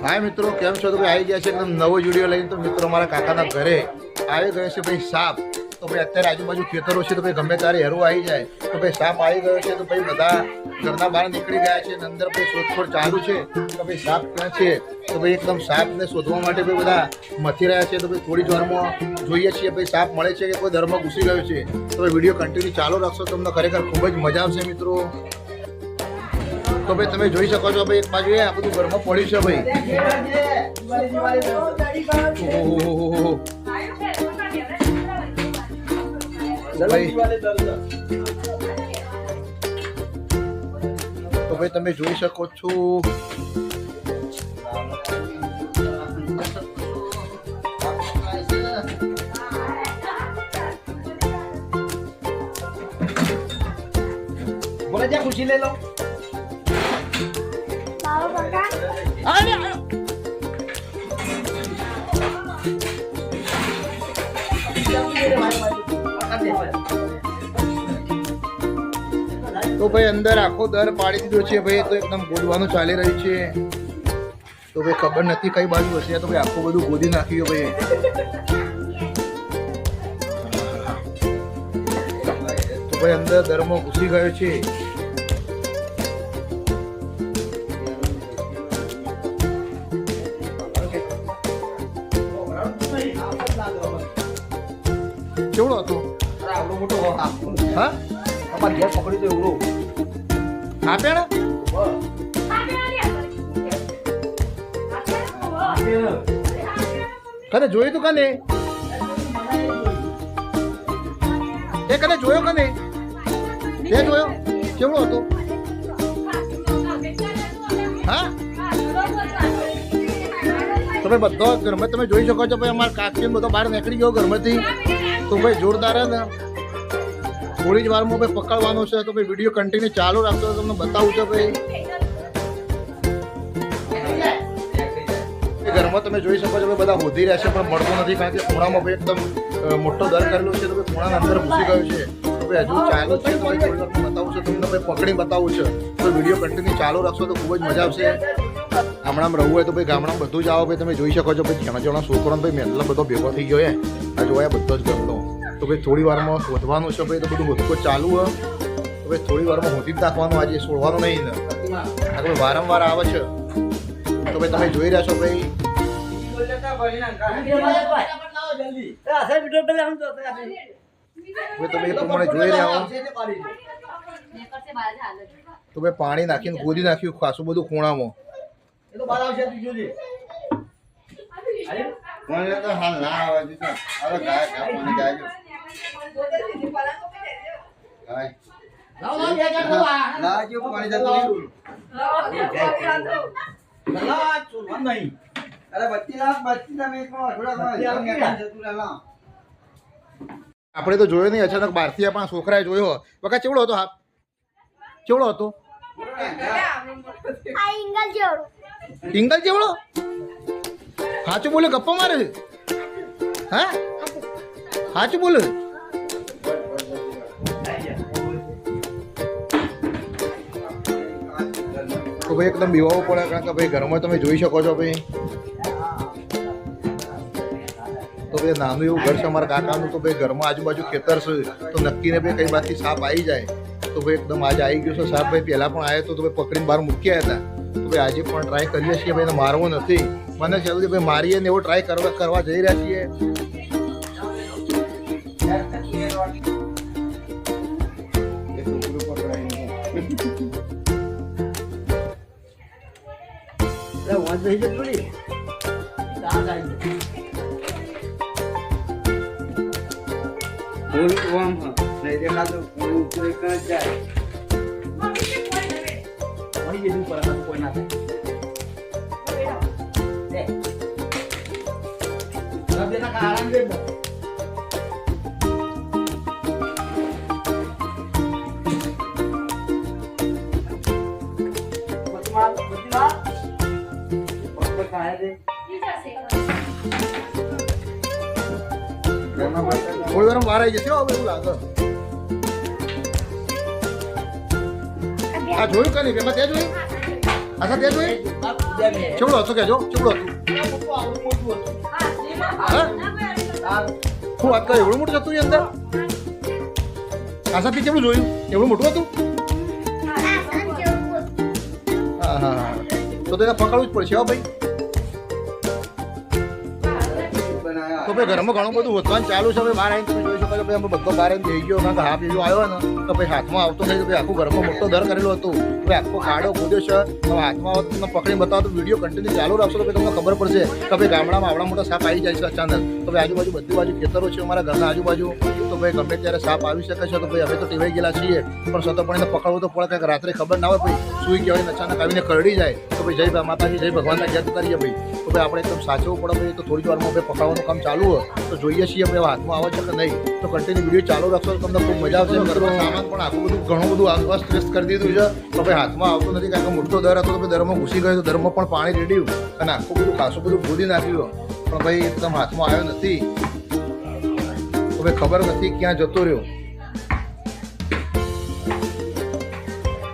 હાય મિત્રો, કેમ છો? તો ભાઈ આવી ગયા છે એકદમ નવો વિડીયો લઈને. તો મિત્રો મારા કાકાના ઘરે આવી ગયો છે ભાઈ સાપ. તો ભાઈ અત્યારે આજુબાજુ ખેતરો છે તો ભાઈ ગમે ત્યારે હેરો આવી જાય તો ભાઈ સાપ આવી ગયો છે. તો ભાઈ બધા ઘરના બહાર નીકળી ગયા છે અને અંદર ભાઈ શોધખોળ ચાલુ છે. તો ભાઈ સાપ ક્યાં છે? તો ભાઈ એકદમ સાપને શોધવા માટે ભાઈ બધા મથી રહ્યા છે. તો ભાઈ થોડી જ વારમાં જોઈએ છીએ ભાઈ સાપ મળે છે કે કોઈ ઘરમાં ઘૂસી ગયો છે. તો ભાઈ વિડીયો કન્ટિન્યુ ચાલુ રાખશો તમને ખરેખર ખૂબ જ મજા આવશે મિત્રો. તો ભાઈ તમે જોઈ શકો છો ભાઈ એક બાજુ આ બધું ઘરમાં પડ્યું છે ભાઈ. તો ભાઈ તમે જોઈ શકો છો બોલે જા ખુશી લે લો. તો ભાઈ અંદર આખો દર પાડી દીધો છે ભાઈ. તો એકદમ ગોદવાનું ચાલી રહ્યું છે. તો ભાઈ ખબર નથી કઈ બાજુ હશે. તો ભાઈ આખું બધું ગોદી નાખ્યું ભાઈ. તો ભાઈ અંદર દરમાં ઘૂસી ગયો છે. કેવડો હતો? હા અમારે ઘેર પકડી તો એવડો આપે ને કને જોયું તું કને એ કને જોયો કને તે જોયો કેવડો હતો? હા તમે બધો ઘરમાં તમે જોઈ શકો છો ભાઈ. અમારા કાકી બધો બહાર નીકળી ગયો ઘરમાંથી. તો ભાઈ જોરદાર ને થોડી જ વારમાં ભાઈ પકડવાનો છે. તો ભાઈ વિડીયો કન્ટિન્યુ ચાલુ રાખજો તમને બતાવું છે ભાઈ. ઘરમાં તમે જોઈ શકો છો ભાઈ બધા વધી રહ્યા છે પણ મળતો નથી કારણ કે ખૂણામાં ભાઈ એકદમ મોટો દર કરેલો છે. તો ભાઈ ખૂણાના અંદર ઘૂસી ગયો છે. તો ભાઈ હજુ ચાલુ છે. તો ભાઈ થોડી વારમાં બતાવું છે તમને ભાઈ પકડી બતાવું છે. તો વિડીયો કન્ટિન્યુ ચાલુ રાખશો તો ખૂબ જ મજા આવશે. ગામડામાં રહેવું હોય તો ભાઈ ગામડામાં બધું જ આવો ભાઈ. તમે જોઈ શકો છો ભાઈ જણા જણા છોકરો ભાઈ મહેનત બધો ભેગો થઈ ગયો આ જોયા બધો જ ગમતો. તો ભાઈ થોડી વારમાં શોધવાનું છે ભાઈ. તો બધું હોદકો ચાલુ હોય તો ભાઈ થોડી વારમાં હોદી જ નાખવાનું. આજે છોડવાનું નહીં ને આ તો વારંવાર આવે છે. તો ભાઈ તમે જોઈ રહ્યા છો ભાઈ. તમે એ પ્રમાણે જોઈ રહ્યા હો. તો ભાઈ પાણી નાખીને ગોદી નાખ્યું ખાસું બધું ખૂણામાં. તો હાલ ના આવે હવે ગાય આપણે તો જોયો નહીં. અચાનક બહારથી આપણા છોકરાએ જોયો વખત ચેવડો હતો? હા ચેવડો હતો? ઇંગલ જેવડો? સાચું બોલે ગપ્પા મારે છે? હા સાચું બોલે? તો ભાઈ એકદમ બીવાવું પડે કારણ કે ભાઈ ઘરમાં તમે જોઈ શકો છો ભાઈ. તો ભાઈ નાનું એવું ઘર છે અમારા કાકાનું. તો ભાઈ ઘરમાં આજુબાજુ ખેતર છે તો નક્કીને ભાઈ કઈ બાજુથી સાપ આવી જાય. તો ભાઈ એકદમ આજે આવી ગયો છે સાપ ભાઈ. પહેલાં પણ આવ્યો તો ભાઈ પકડીને બહાર મૂક્યા હતા. તો ભાઈ આજે પણ ટ્રાય કરીએ છીએ ભાઈ. મારવો નથી મને છે ભાઈ. મારીએ ને એવો ટ્રાય કરવા જઈ રહ્યા છીએ. થોડી વાર બહાર આવી જશે હવે એવું લાગે. આ જોયું કે નહીં? પેલા ત્યાં જોયું? આશા તે જોઈ ચેવડો હતો કેજો ચેવડો હતું હા શું વાત કરે એવડું મોટું હતું એ અંદર આશાથી કેવું જોયું એવડું મોટું હતું હા હા હા તો તેને પકડવું જ પડશે હો ભાઈ તો ભાઈ ઘરમાં ઘણું બધું વધવાનું ચાલુ છે ભાઈ બહાર આવીને તમે જોઈ શકો છો ભાઈ અમે બધો બહાર આવીને જઈ ગયો કારણ કે હાફ એવો આવ્યો ને તો ભાઈ હાથમાં આવતો નહીં તો ભાઈ આખું ઘરમાં મોટો દર કરેલો હતો ભાઈ આખો ખાડો ખોદ્યો છે હવે હાથમાં આવતો તમને પકડીને બતાવો તો વિડીયો કન્ટિન્યુ ચાલુ રાખશો તો ભાઈ તમને ખબર પડશે કે ભાઈ ગામડામાં આવડા મોટા સાપ આવી જાય છે અચાનક તો ભાઈ આજુબાજુ બધી બાજુ ખેતરો છે અમારા ઘરના આજુબાજુ તો ભાઈ ગમે ત્યારે સાપ આવી શકે છે તો ભાઈ હવે તો ટેવાઈ ગયેલા છીએ પણ સતત પણ એને પકડવું તો પડે કારણ રાત્રે ખબર ના હોય ભાઈ સુઈ ગયા હોય અચાનક આવીને કરડી જાય તો ભાઈ જય માતાજી જય ભગવાનના ઘેર કરીએ ભાઈ તો ભાઈ આપણે એકદમ સાચવવું પડે ભાઈ તો થોડી વારમાં ભાઈ પકડવાનું કામ ચાલુ હોય તો જોઈએ છીએ ભાઈ હાથમાં આવે છે કે નહીં તો કન્ટિન્યુ વિડીયો ચાલુ રાખશો તો તમને ખૂબ મજા આવશે મિત્રો સામાન પણ આખું બધું ઘણું બધું અસ્તવ્યસ્ત કરી દીધું છે તો ભાઈ હાથમાં આવતું નથી કારણ કે મોટો દર હતો તો ભાઈ દરમાં ઘૂસી ગયો તો દરમાં પણ પાણી રેડ્યું અને આખું બધું ખાસું બધું ખોદી નાખ્યું પણ ભાઈ એકદમ હાથમાં આવ્યો નથી તો ભાઈ ખબર નથી ક્યાં જતો રહ્યો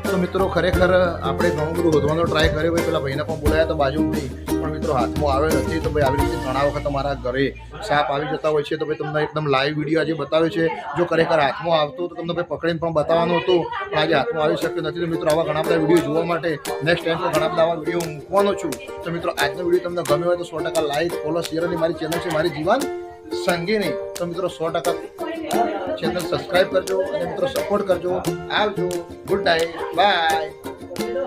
તો મિત્રો ખરેખર આપણે ઘણું બધું શોધવાનો ટ્રાય કર્યો ભાઈ પેલા ભાઈને પણ બોલાયા તો બાજુથી પણ મિત્રો હાથમાં આવ્યો નથી તો ભાઈ આવી રીતે ઘણા વખત તમારા ઘરે સાપ આવી જતા હોય છે તો ભાઈ તમને એકદમ લાઈવ વિડીયો આજે બતાવે છે જો ખરેખર હાથમાં આવતું તો તમને ભાઈ પકડીને પણ બતાવવાનું હતું પણ આજે હાથમાં આવી શક્યું નથી તો મિત્રો આવા ઘણા બધા વિડીયો જોવા માટે નેક્સ્ટ ટાઈમ પર ઘણા બધા આવા વિડીયો મૂકવાનો છું તો મિત્રો આજનો વિડીયો તમને ગમ્યો હોય તો 100% લાઈક ફોલો શેર અને મારી ચેનલ છે મારી જીવન સંગીની તો મિત્રો 100% ચેનલ સબસ્ક્રાઈબ કરજો અને મિત્રો સપોર્ટ કરજો આવજો ગુડ નાઇટ બાય